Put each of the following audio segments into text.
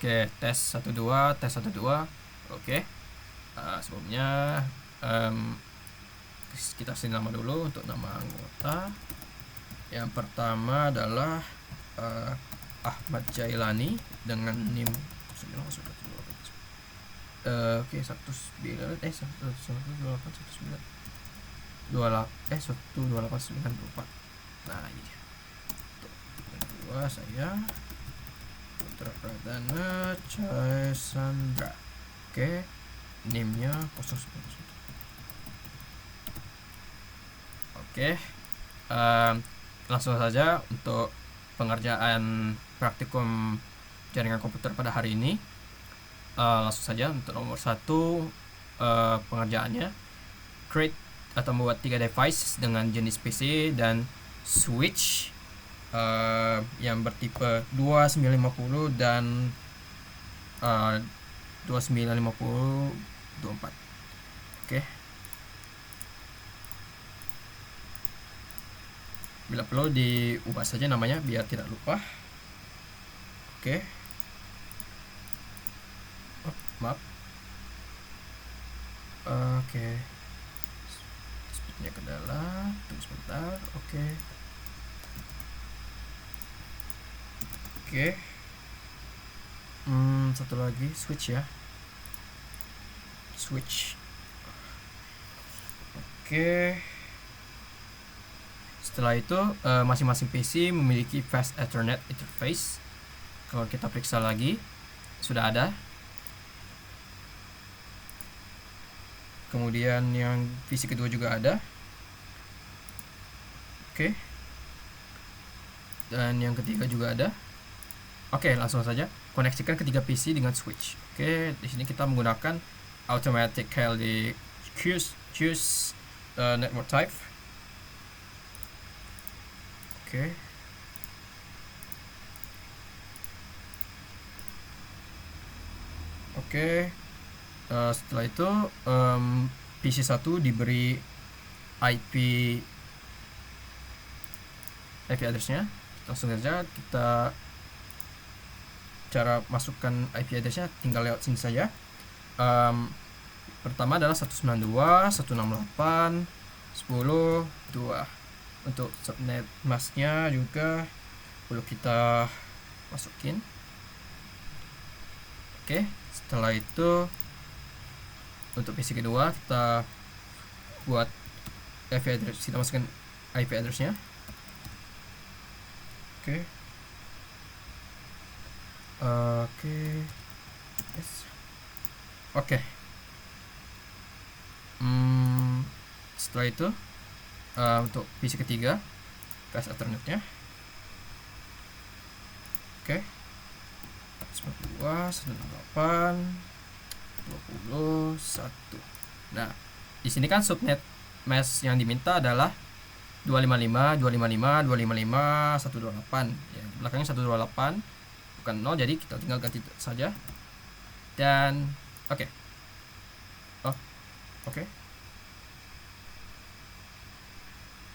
Oke, tes 12, tes 12. Oke. Sebelumnya kita kasih nama dulu untuk nama anggota. Yang pertama adalah Ahmad Jailani dengan NIM 19. Oke, 1281924. Nah, ini dia. Yang kedua saya Putra Pradana Caesandra. Oke, NIM-nya 091. Oke, langsung saja untuk pengerjaan praktikum jaringan komputer pada hari ini. Langsung saja untuk nomor 1, pengerjaannya create atau membuat 3 device dengan jenis PC dan switch yang bertipe 2950 dan 2950-24. Oke. Bila perlu diubah saja namanya biar tidak lupa. Oke. Oh, maaf. Oke. Speednya kendala. Tunggu sebentar. Oke. Oke. Satu lagi switch ya. Switch. Oke. Setelah itu masing-masing PC memiliki Fast Ethernet interface. Kalau kita periksa lagi, sudah ada. Kemudian yang PC kedua juga ada. Oke. Dan yang ketiga juga ada. Oke, langsung saja koneksikan ketiga PC dengan switch. Oke, di sini kita menggunakan automatically choose network type. Oke. Oke. Setelah itu PC 1 diberi IP address-nya. Langsung saja kita cara masukkan IP address-nya tinggal lewat sini saja. Pertama adalah 192.168.10.2. Untuk subnet masknya juga perlu kita masukin. Oke, setelah itu untuk PC kedua kita buat IP address, kita masukkan IP address-nya. Oke. Yes. Oke. Setelah itu untuk PC ketiga Fast Ethernet-nya. Oke. 192.168.21. Nah, di sini kan subnet mask yang diminta adalah 255.255.255.128. Ya, belakangnya 128 bukan 0, jadi kita tinggal ganti saja. Dan oke.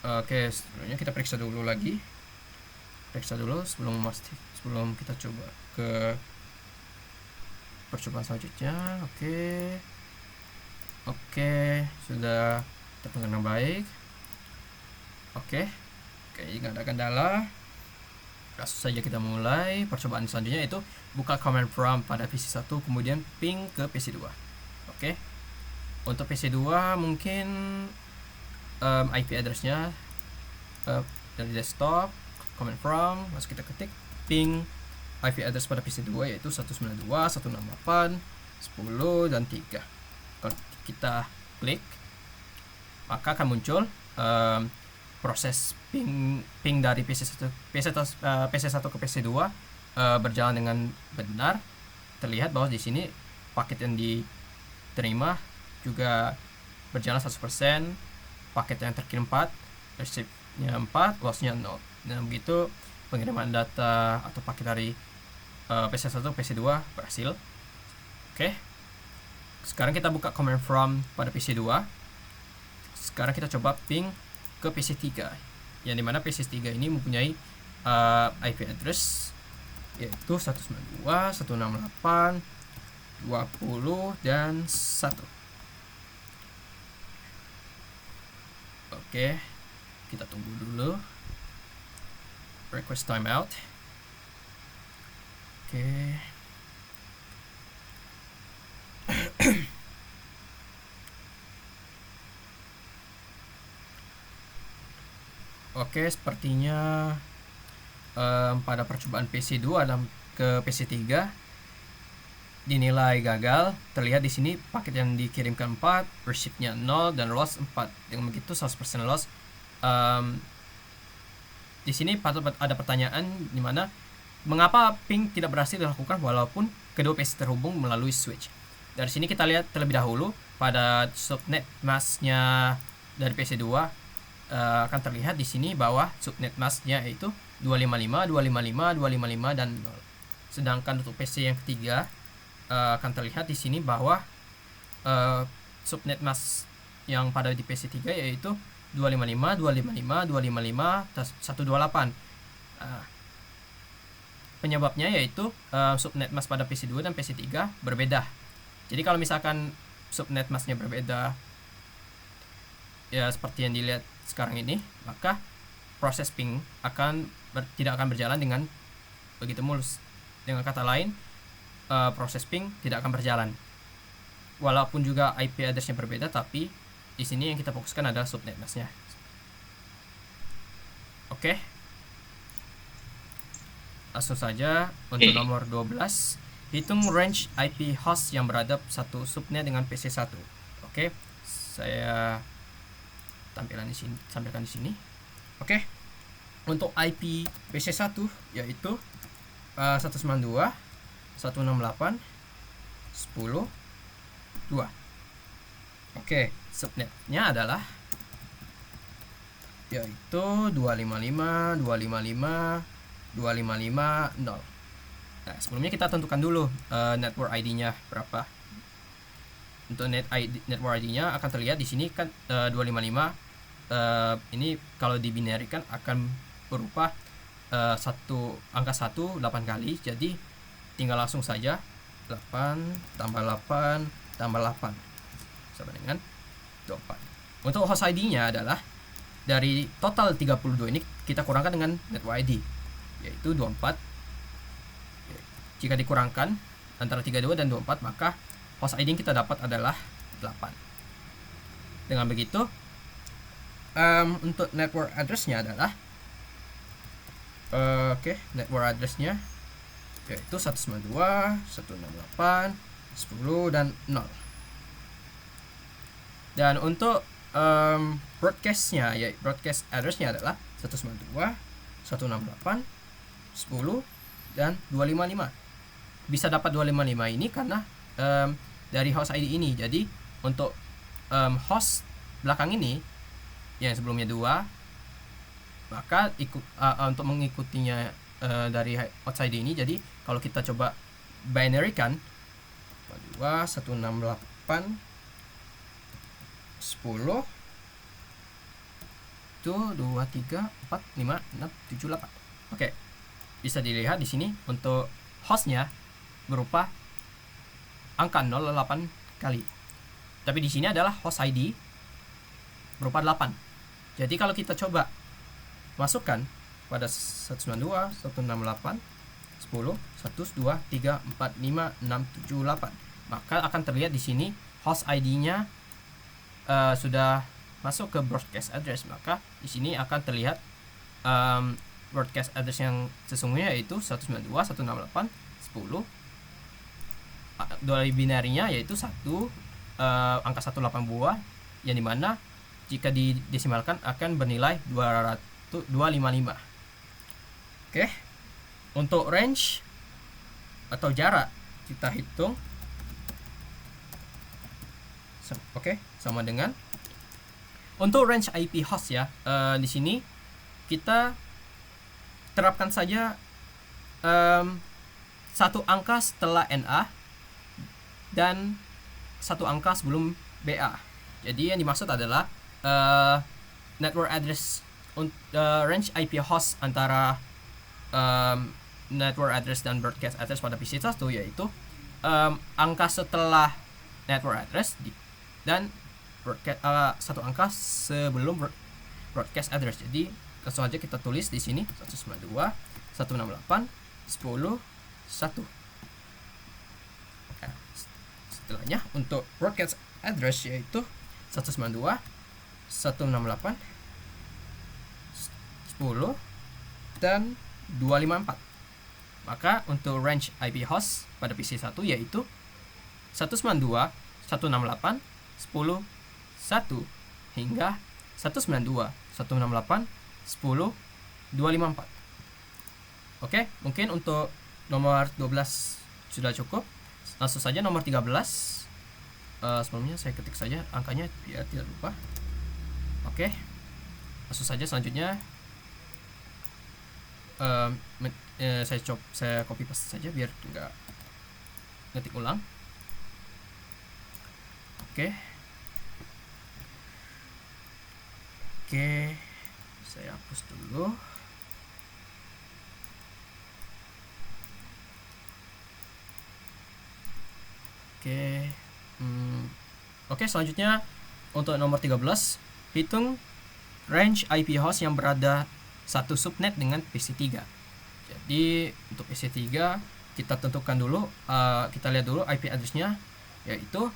Oke, sebenarnya kita periksa dulu lagi. Periksa dulu sebelum kita coba ke percobaan selanjutnya. Oke, sudah terdengar dengan baik. Oke, nggak ada kendala. Langsung saja kita mulai percobaan selanjutnya, yaitu buka command prompt pada PC 1 kemudian ping ke PC 2. Oke. Untuk PC 2 mungkin IP address-nya dari desktop, command prompt, langsung kita ketik ping IP address pada PC 2 yaitu 192.168.10 dan 3. Kalau kita klik, maka akan muncul proses ping dari PC1 ke PC 2 berjalan dengan benar. Terlihat bahwa di sini paket yang diterima juga berjalan 100%, paket yang terkirim 4, receive-nya 4, loss-nya 0. Dan begitu pengiriman data atau paket dari PC1 ke PC 2 berhasil. Oke. Sekarang kita buka command prompt pada PC 2. Sekarang kita coba ping ke PC 3, yang dimana PC 3 ini mempunyai IP address yaitu 192, 168, 20 dan 1. Oke, kita tunggu dulu. Request timeout. Oke. Oke, sepertinya pada percobaan PC2 dan ke PC3 dinilai gagal. Terlihat di sini paket yang dikirimkan 4, receive-nya 0 dan loss 4. Dengan begitu 100% loss. Di sini patut ada pertanyaan di mana mengapa ping tidak berhasil dilakukan walaupun kedua PC terhubung melalui switch. Dari sini kita lihat terlebih dahulu pada subnet mask-nya dari PC2 akan terlihat di sini bahwa subnet mask-nya itu 255, 255, 255 dan 0. Sedangkan untuk PC yang ketiga akan terlihat di sini bahwa subnet mask yang pada di PC 3 yaitu 255, 255, 255, 128. Penyebabnya yaitu subnet mask pada PC 2 dan PC 3 berbeda. Jadi kalau misalkan subnet masknya berbeda ya seperti yang dilihat sekarang ini, maka proses ping tidak akan berjalan dengan begitu mulus. Dengan kata lain, proses ping tidak akan berjalan. Walaupun juga IP address-nya berbeda, tapi di sini yang kita fokuskan adalah subnet mask-nya. Oke. Langsung saja untuk nomor 12, hitung range IP host yang berada satu subnet dengan PC1. Oke. Saya sampaikan di sini. Oke. Untuk IP PC1 yaitu 192, 168, 10, 2. Oke, subnetnya adalah yaitu 255, 255, 255, 0. Nah, sebelumnya kita tentukan dulu network ID-nya berapa. Untuk network ID-nya akan terlihat di sini kan 255. Ini kalau dibinarikan akan berupa angka 1 8 kali. Jadi tinggal langsung saja 8 tambah 8 tambah 8 sama dengan 24. Untuk host ID-nya adalah dari total 32 ini kita kurangkan dengan network ID yaitu 24. Jika dikurangkan antara 32 dan 24 maka host ID yang kita dapat adalah 8. Dengan begitu untuk network address-nya adalah network address-nya yaitu 192, 168, 10 dan 0. Dan untuk broadcast-nya yaitu broadcast address-nya adalah 192, 168, 10 dan 255. Bisa dapat 255 ini karena dari host ID ini. Jadi untuk host belakang ini yang sebelumnya 2, maka untuk mengikutinya dari host ID ini, jadi kalau kita coba binary-kan 2, 168, 10 itu 2, 3, 4, 5, 6, 7, 8. Oke. Bisa dilihat di sini untuk hostnya berupa angka 08 kali. Tapi di sini adalah host ID berupa 8. Jadi kalau kita coba masukkan pada 192, 168, 10, 1, 2, 3, 4, 5, 6, 7, 8, maka akan terlihat di sini host ID-nya sudah masuk ke broadcast address. Maka di sini akan terlihat broadcast address yang sesungguhnya yaitu 192, 168, 10. Dua binarinya yaitu 1 angka 18 buah yang dimana jika didesimalkan akan bernilai 255. Oke. Untuk range atau jarak kita hitung sama dengan untuk range IP host ya. Di sini kita terapkan saja satu angka setelah NA dan satu angka sebelum BA. Jadi yang dimaksud adalah network address range IP host antara network address dan broadcast address pada PC1 yaitu angka setelah network address dan satu angka sebelum broadcast address. Jadi langsung aja kita tulis di sini 192.168.10.1. Nah, setelahnya untuk broadcast address yaitu 192.168.10 dan 254. Maka untuk range IP host pada PC1 yaitu 192.168.10.1 hingga 192.168.10.254. Oke, mungkin untuk nomor 12 sudah cukup. Langsung saja nomor 13. Sebelumnya saya ketik saja angkanya biar tidak lupa. Oke, langsung saja selanjutnya saya copy paste saja biar enggak ngetik ulang. Oke, saya hapus dulu. Oke, selanjutnya untuk nomor 13, hitung range IP host yang berada satu subnet dengan PC3. Jadi untuk PC3 kita tentukan dulu, kita lihat dulu IP address-nya yaitu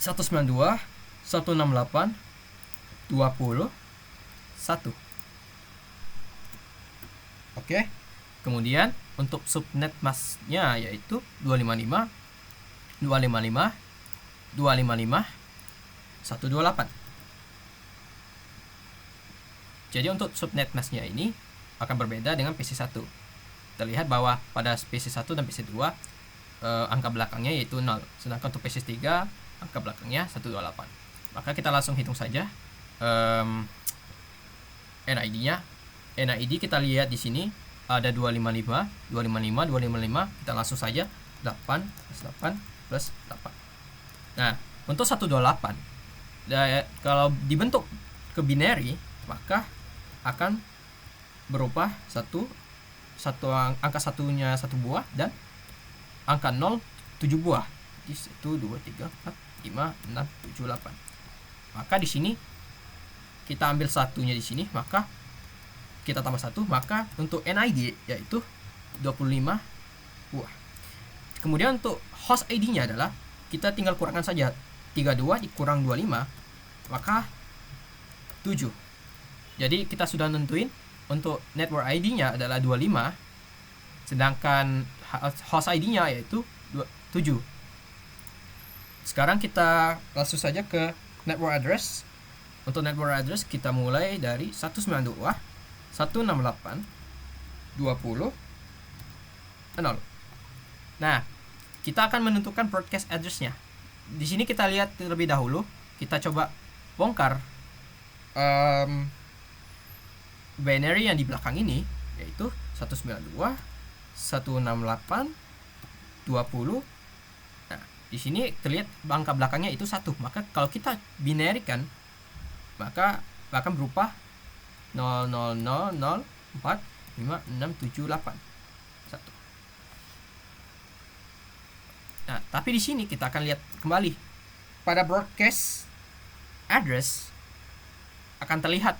192.168.20.1. Oke. Kemudian untuk subnet masknya yaitu 255.255.255.128. Jadi untuk subnet masknya ini akan berbeda dengan PC1. Terlihat bahwa pada PC1 dan PC2 angka belakangnya yaitu 0, sedangkan untuk PC3 angka belakangnya 128. Maka kita langsung hitung saja NID-nya. NID kita lihat di sini ada 255, 255, 255. Kita langsung saja 8 plus 8 plus 8. Nah, untuk 128 kalau dibentuk ke binary maka akan berupa angka satunya 1 buah dan angka 0 7 buah. Jadi 1 2 3 4 5 6 7 8. Maka di sini kita ambil satunya di sini, maka kita tambah 1, maka untuk NID yaitu 25 buah. Kemudian untuk host ID-nya adalah kita tinggal kurangkan saja 32 dikurang 25 maka 7. Jadi kita sudah nentuin untuk network ID-nya adalah 25, sedangkan host ID-nya yaitu 7. Sekarang kita langsung saja ke network address. Untuk network address kita mulai dari 192.168.20.0. Nah, kita akan menentukan broadcast address-nya. Di sini kita lihat terlebih dahulu. Kita coba bongkar binary yang di belakang ini yaitu 192.168.20. Nah, di sini terlihat angka belakangnya itu 1. Maka kalau kita binary-kan maka akan berupa 000045678. 1. Nah, tapi di sini kita akan lihat kembali pada broadcast address akan terlihat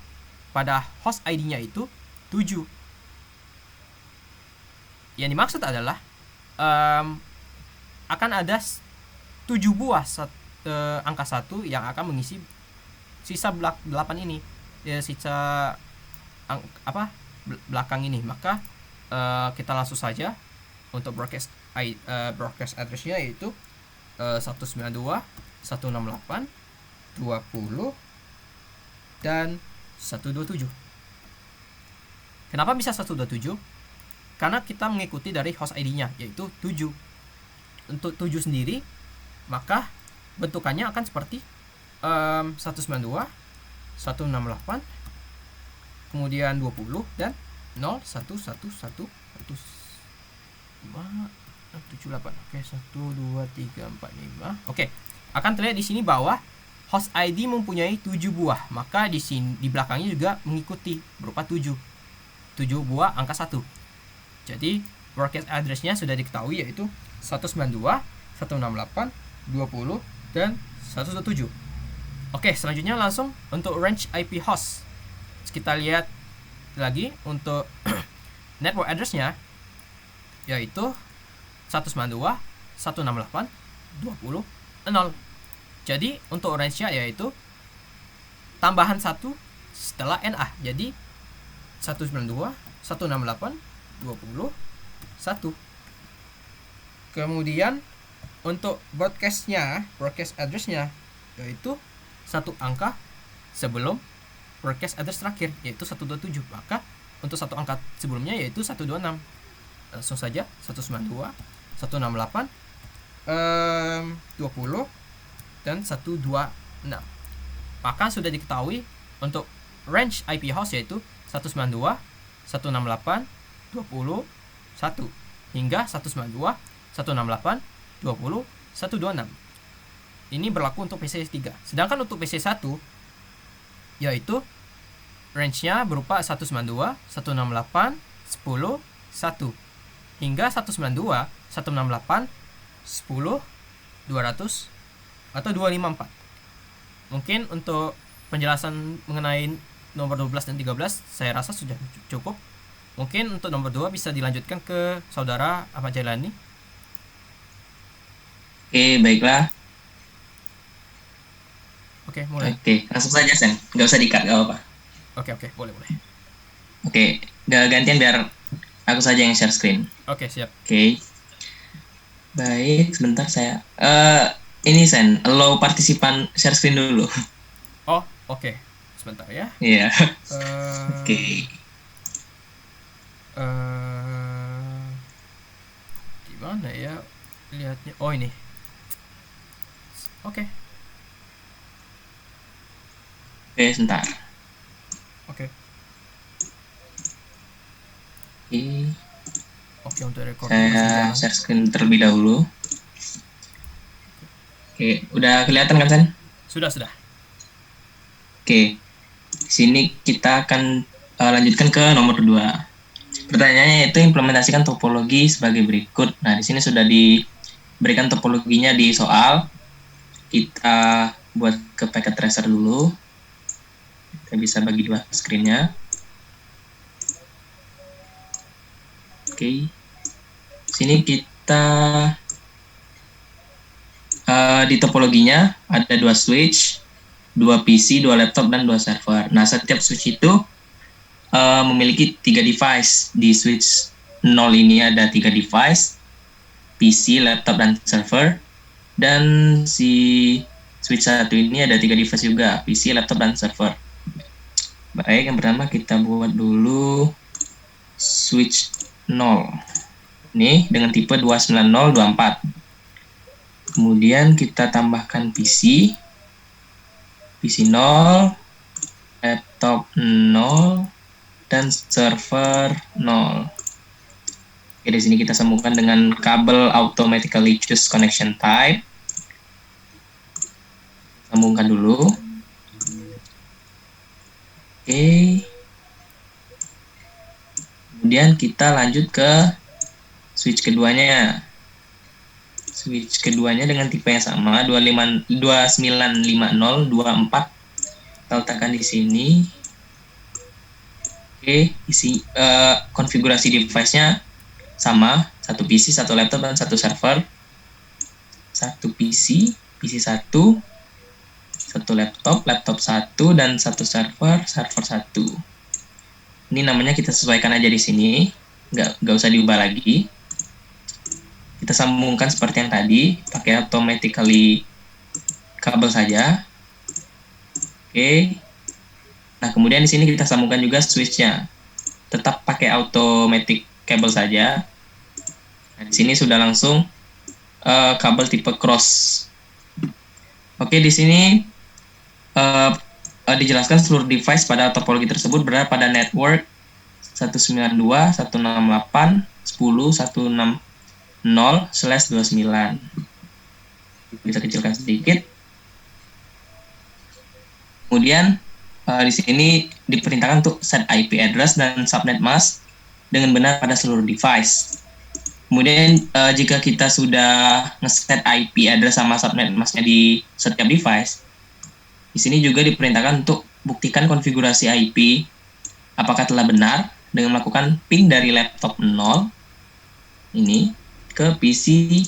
pada host ID-nya itu 7. Yang dimaksud adalah akan ada 7 buah angka 1 yang akan mengisi sisa 8 ini, sisa belakang ini. Maka kita langsung saja untuk broadcast address-nya yaitu 192.168.20 dan 127. Kenapa bisa 127? Karena kita mengikuti dari host ID-nya yaitu 7. Untuk 7 sendiri maka bentukannya akan seperti 192, 168, kemudian 20 dan 0 1 1 1 1 5 6 7 8. Oke, 1 2 3 4 5. Oke. Akan terlihat di sini bahwa host ID mempunyai 7 buah, maka di sini di belakangnya juga mengikuti berupa 7 buah angka 1. Jadi broadcast address-nya sudah diketahui, yaitu 192.168.20 dan 127. Oke, selanjutnya langsung untuk range IP host. Kita lihat lagi untuk network address-nya, yaitu 192.168.20.0. Jadi untuk range-nya yaitu tambahan 1 setelah NA. Jadi 192.168.20.1. Kemudian untuk broadcast address-nya yaitu satu angka sebelum broadcast address terakhir, yaitu 127. Maka untuk satu angka sebelumnya yaitu 126. Langsung saja 192.168.20 dan 126. Maka sudah diketahui untuk range IP host yaitu 192.168.20.1 hingga 192.168.20.126. Ini berlaku untuk PC3. Sedangkan untuk PC1 yaitu range-nya berupa 192.168.10.1 hingga 192.168.10.200 atau 254. Mungkin untuk penjelasan mengenai nomor 12 dan 13 saya rasa sudah cukup. Mungkin untuk nomor 2 bisa dilanjutkan ke saudara Ahmad Jailani. Oke, baiklah. Oke, mulai. Oke, langsung saja Sen, nggak usah di-cut, nggak apa-apa. Oke, boleh. Oke, gantian biar aku saja yang share screen. Oke, siap. Oke. Baik, sebentar saya. Ini Sen, allow partisipan share screen dulu. Oh, oke. Sebentar ya. Iya. Oke. Gimana ya lihatnya? Oh, ini. Oke, Sebentar. Oke, untuk recording saya share screen terlebih dahulu. Oke, udah kelihatan kan Sen? Sudah. Oke, sini kita akan lanjutkan ke nomor 2. Pertanyaannya yaitu implementasikan topologi sebagai berikut. Nah, di sini sudah diberikan topologinya di soal. Kita buat ke packet tracer dulu. Kita bisa bagi 2 screen-nya. Oke. Sini kita di topologinya ada 2 switch, 2 PC, 2 laptop, dan 2 server. Nah, setiap switch itu memiliki 3 device. Di switch 0 ini ada 3 device, PC, laptop, dan server. Dan si switch 1 ini ada 3 device juga, PC, laptop, dan server. Baik, yang pertama kita buat dulu switch 0. Ini dengan tipe 29024. Kemudian kita tambahkan PC 0, laptop 0, dan server 0. Oke, di sini kita sambungkan dengan kabel automatically choose connection type. Sambungkan dulu. Oke. Kemudian kita lanjut ke switch keduanya. Switch keduanya dengan tipe yang sama, 295024. Kita letakkan di sini. Oke, isi konfigurasi device-nya sama, 1 PC, 1 laptop, dan 1 server. 1 PC 1, 1 laptop 1, dan 1 server 1. Ini namanya kita sesuaikan aja di sini, nggak usah diubah lagi. Kita sambungkan seperti yang tadi, pakai automatically kabel saja. Oke. Nah, kemudian di sini kita sambungkan juga switch-nya. Tetap pakai automatic kabel saja. Nah, di sini sudah langsung kabel tipe cross. Oke, di sini dijelaskan seluruh device pada topologi tersebut berada pada network 192.168.10.160/29. Bisa kecilkan sedikit. Kemudian di sini diperintahkan untuk set IP address dan subnet mask dengan benar pada seluruh device. Kemudian jika kita sudah ngeset IP address sama subnet masknya di setiap device, di sini juga diperintahkan untuk buktikan konfigurasi IP apakah telah benar dengan melakukan ping dari laptop 0 ini ke PC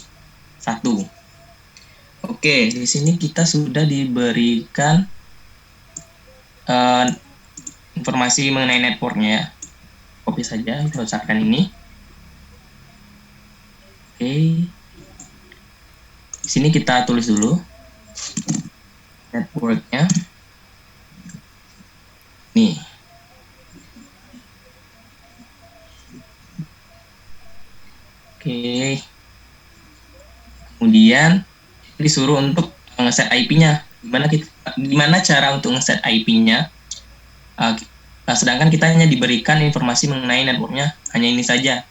1. Oke, di sini kita sudah diberikan informasi mengenai networknya ya. Copy saja, kita usahakan ini. Oke. Di sini kita tulis dulu networknya. Nih. Oke. Kemudian disuruh untuk ngeset IP-nya. Gimana cara untuk ngeset IP-nya? Sedangkan kita hanya diberikan informasi mengenai networknya hanya ini saja.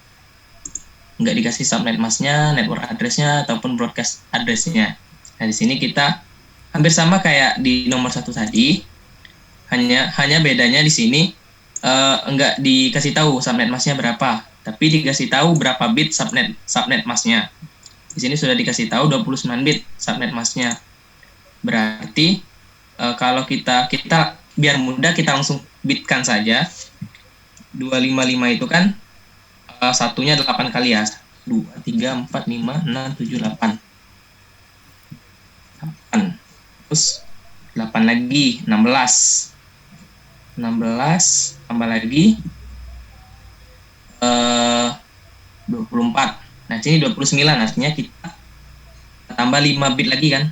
Nggak dikasih subnet masknya, network address-nya, ataupun broadcast address-nya. Nah, di sini kita hampir sama kayak di nomor 1 tadi. Hanya bedanya di sini nggak dikasih tahu subnet masknya berapa, tapi dikasih tahu berapa bit subnet masknya. Di sini sudah dikasih tahu 29 bit subnet masknya. Berarti kalau kita biar mudah kita langsung bitkan saja. 255 itu kan satunya 8 kali ya. 2, 3, 4, 5, 6, 7, 8. 8. Terus 8 lagi, 16. 16 tambah lagi 24. Nah, sini 29 artinya kita tambah 5 bit lagi kan.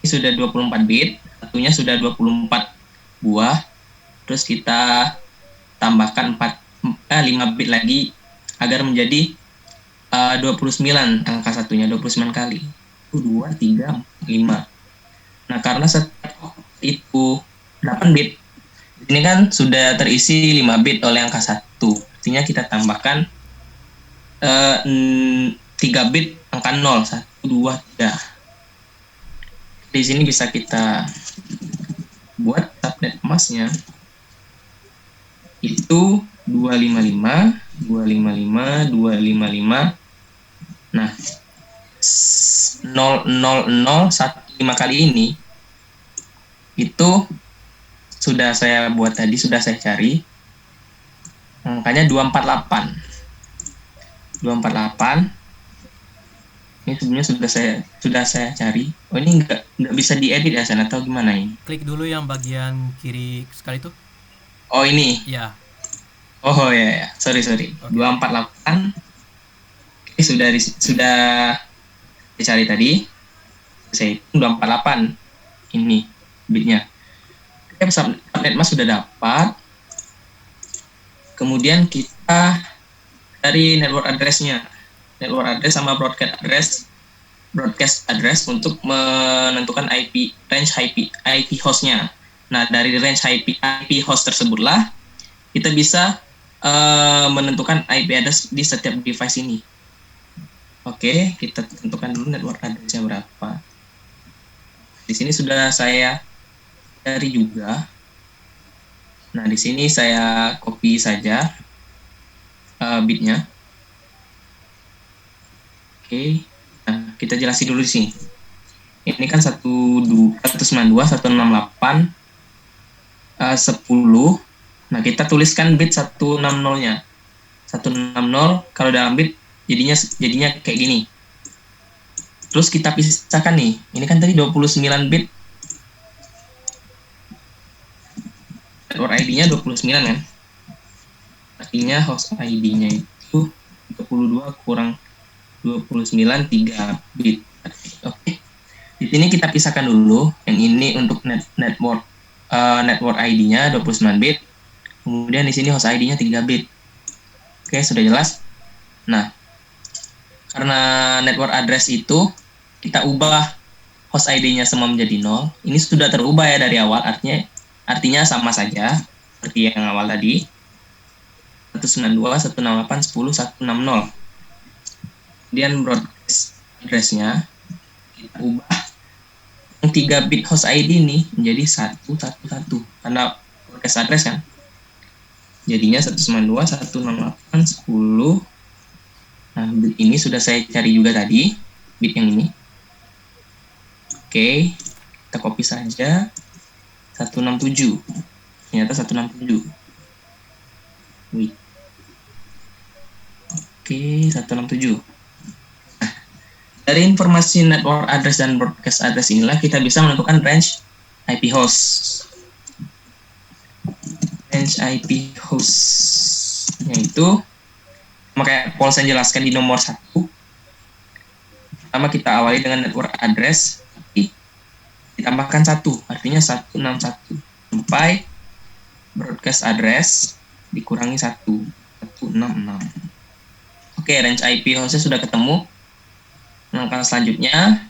Ini sudah 24 bit, satunya sudah 24 buah. Terus kita tambahkan 5 bit lagi agar menjadi 29 angka satunya, 29 kali. 2, 3, 5. Nah, karena setiap itu 8 bit, ini kan sudah terisi 5 bit oleh angka 1. Artinya kita tambahkan 3 bit angka 0, 1, 2, 3. Di sini bisa kita buat subnet masknya itu 255, 255, 255. Nah, 00015 kali ini itu sudah saya buat tadi, sudah saya cari. Angkanya 248. 248. Ini sebenarnya sudah saya cari. Oh, ini nggak bisa diedit ya sana atau gimana ini? Klik dulu yang bagian kiri sekali itu. Oh, ini. Ya. Oh ya. Sorry. Okay. 248. Ini sudah dicari tadi. Saya hitung 248. Ini bitnya. Subnet mask sudah dapat. Kemudian kita dari network address-nya. Network address sama broadcast address untuk menentukan range IP host-nya. Nah, dari range IP host tersebutlah kita bisa menentukan IP address di setiap device ini. Oke, kita tentukan dulu network address-nya berapa. Di sini sudah saya cari juga. Nah, di sini saya copy saja bitnya. Oke, nah kita jelasin dulu di sini. Ini kan 192.168 10. Nah, kita tuliskan bit 160-nya. 160 kalau dalam bit jadinya kayak gini. Terus kita pisahkan nih. Ini kan tadi 29 bit. Network ID-nya 29 kan? Artinya host ID-nya itu 32 kurang 29 3 bit. Oke. Di sini kita pisahkan dulu. Yang ini untuk network ID-nya 29 bit. Kemudian di sini host ID-nya 3 bit. Oke, sudah jelas. Nah, karena network address itu kita ubah host ID-nya semua menjadi 0. Ini sudah terubah ya dari awal, artinya sama saja seperti yang awal tadi. 192, 168, 10, 160. Kemudian broadcast address-nya kita ubah yang 3 bit host ID ini menjadi 111 karena broadcast address kan. Jadinya 192, 168, 10. Nah, bit ini sudah saya cari juga tadi, bit yang ini. Oke, kita copy saja. 167. Ternyata 167. Wih. Oke, 167. Nah, dari informasi network address dan broadcast address inilah kita bisa menentukan range IP host. Range IP host yaitu kayak Paul saya jelaskan di nomor 1. Pertama kita awali dengan network address, ditambahkan 1, artinya 161 sampai broadcast address dikurangi 166. Oke, range IP hostnya sudah ketemu. Langkah selanjutnya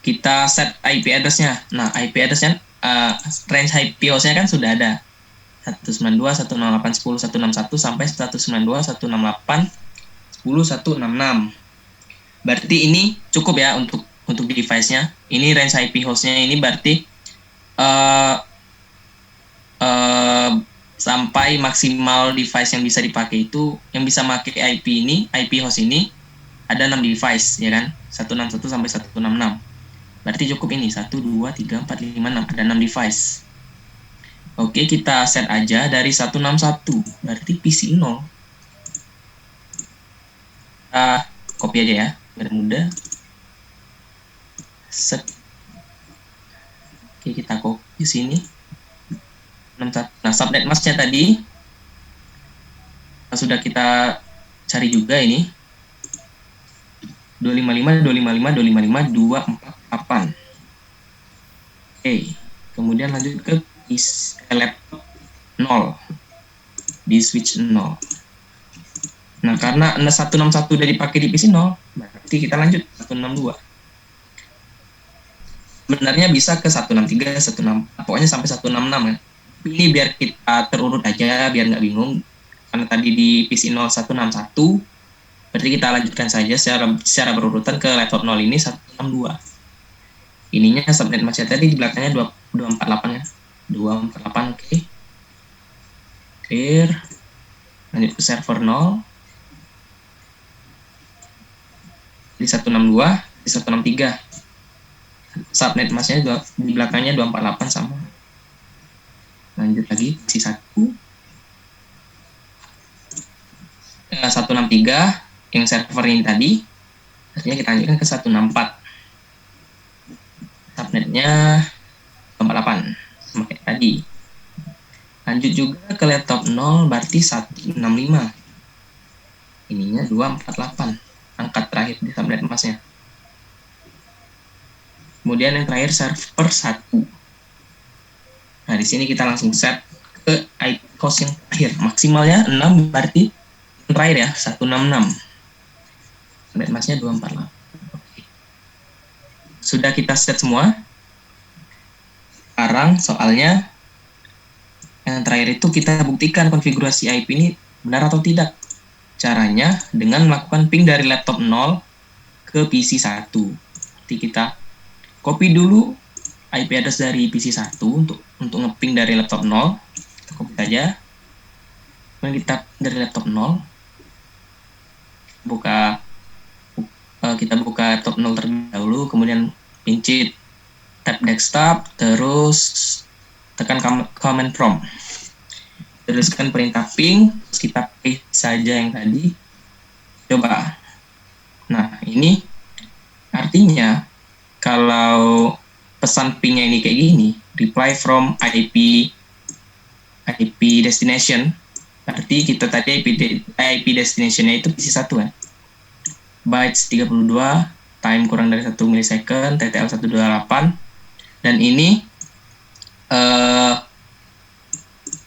kita set IP address-nya. Nah, IP address-nya range IP hostnya kan sudah ada 192, 168, 10, 161 sampai 192, 168, 10, 166. Berarti ini cukup ya untuk device-nya. Ini range IP host-nya ini berarti sampai maksimal device yang bisa dipakai itu, yang bisa pakai IP host ini ada 6 device ya kan, 161 sampai 166. Berarti cukup ini 1, 2, 3, 4, 5, 6, ada 6 device. Oke, kita set aja dari 161, berarti PC 0. Kita copy aja ya biar mudah. Set. Oke, kita copy di sini. Nah, subnet masknya tadi sudah kita cari juga ini. 255, 255, 255, 248. Oke, kemudian lanjut ke laptop 0. Di switch 0. Nah, karena 161 udah dipakai di PC 0, berarti kita lanjut 162. Sebenarnya bisa ke 163, 164, pokoknya sampai 166 kan. Ini biar kita terurut aja, biar nggak bingung. Karena tadi di PC 0 161, berarti kita lanjutkan saja secara berurutan ke laptop 0 ini 162. Ininya subnet masknya tadi di belakangnya 248 ya. 248, oke. Clear. Lanjut ke server 0. Di 162, di 163. Subnet masknya di belakangnya 248 sama. Lanjut lagi si 1. 163 yang server ini tadi. Artinya kita lanjutkan ke 164. Subnetnya 248 sama kayak tadi. Lanjut juga ke laptop 0 berarti 165. Ininya 248. Angkat terakhir di subnet masknya. Kemudian yang terakhir server 1. Nah, di sini kita langsung set ke IP host yang terakhir. Maksimalnya 6 berarti yang terakhir ya, 166. Subnet masknya 248. Oke. Sudah kita set semua. Sekarang soalnya yang terakhir itu kita buktikan konfigurasi IP ini benar atau tidak. Caranya dengan melakukan ping dari laptop 0 ke PC 1. Jadi kita copy dulu IP address dari PC 1 untuk ngeping dari laptop 0. Kita copy saja. Kemudian kita dari laptop 0 kita buka laptop 0 terlebih dahulu, kemudian pincit tab desktop, terus tekan command prompt, tuliskan perintah ping, terus kita paste saja yang tadi. Coba. Nah, ini artinya kalau pesan pingnya ini kayak gini, reply from IP destination, berarti kita tadi IP destinationnya itu PC 1 kan. Bytes 32, time kurang dari 1 milisecond, TTL 128, dan ini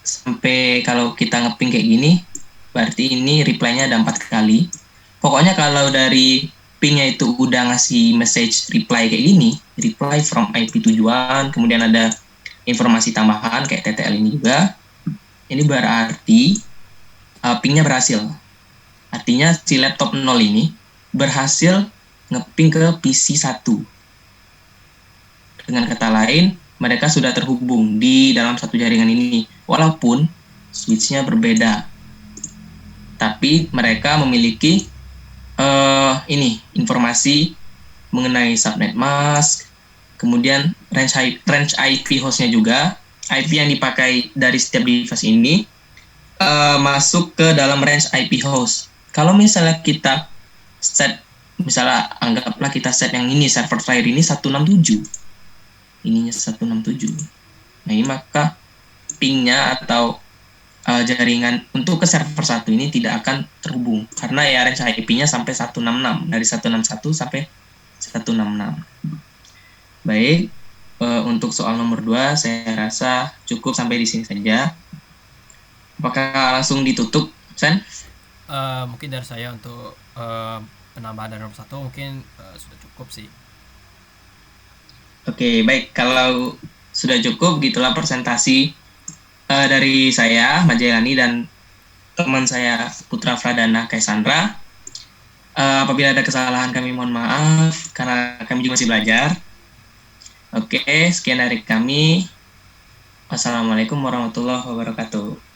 sampai kalau kita ngeping kayak gini, berarti ini reply-nya ada 4 kali. Pokoknya kalau dari pingnya itu udah ngasih message reply kayak gini, reply from IP tujuan, kemudian ada informasi tambahan kayak TTL ini juga, ini berarti pingnya berhasil. Artinya si laptop 0 ini berhasil ngeping ke PC 1. Dengan kata lain, mereka sudah terhubung di dalam satu jaringan ini. Walaupun switch-nya berbeda. Tapi mereka memiliki informasi mengenai subnet mask, kemudian range IP hostnya juga. IP yang dipakai dari setiap device ini masuk ke dalam range IP host. Kalau misalnya kita set, misalnya anggaplah kita set yang ini, server terakhir ini 167. Ininya 167. Nah, ini maka pingnya atau jaringan untuk ke server 1 ini tidak akan terhubung karena ya range IP-nya sampai 166, dari 161 sampai 166. Baik, untuk soal nomor 2 saya rasa cukup sampai di sini saja. Apakah langsung ditutup, Sen? Mungkin dari saya untuk penambahan dari nomor 1 mungkin sudah cukup sih. Oke, baik. Kalau sudah cukup, gitulah presentasi dari saya, Majailani, dan teman saya, Putra Pradana Kaisandra. Apabila ada kesalahan kami mohon maaf, karena kami juga masih belajar. Oke, sekian dari kami. Wassalamualaikum warahmatullahi wabarakatuh.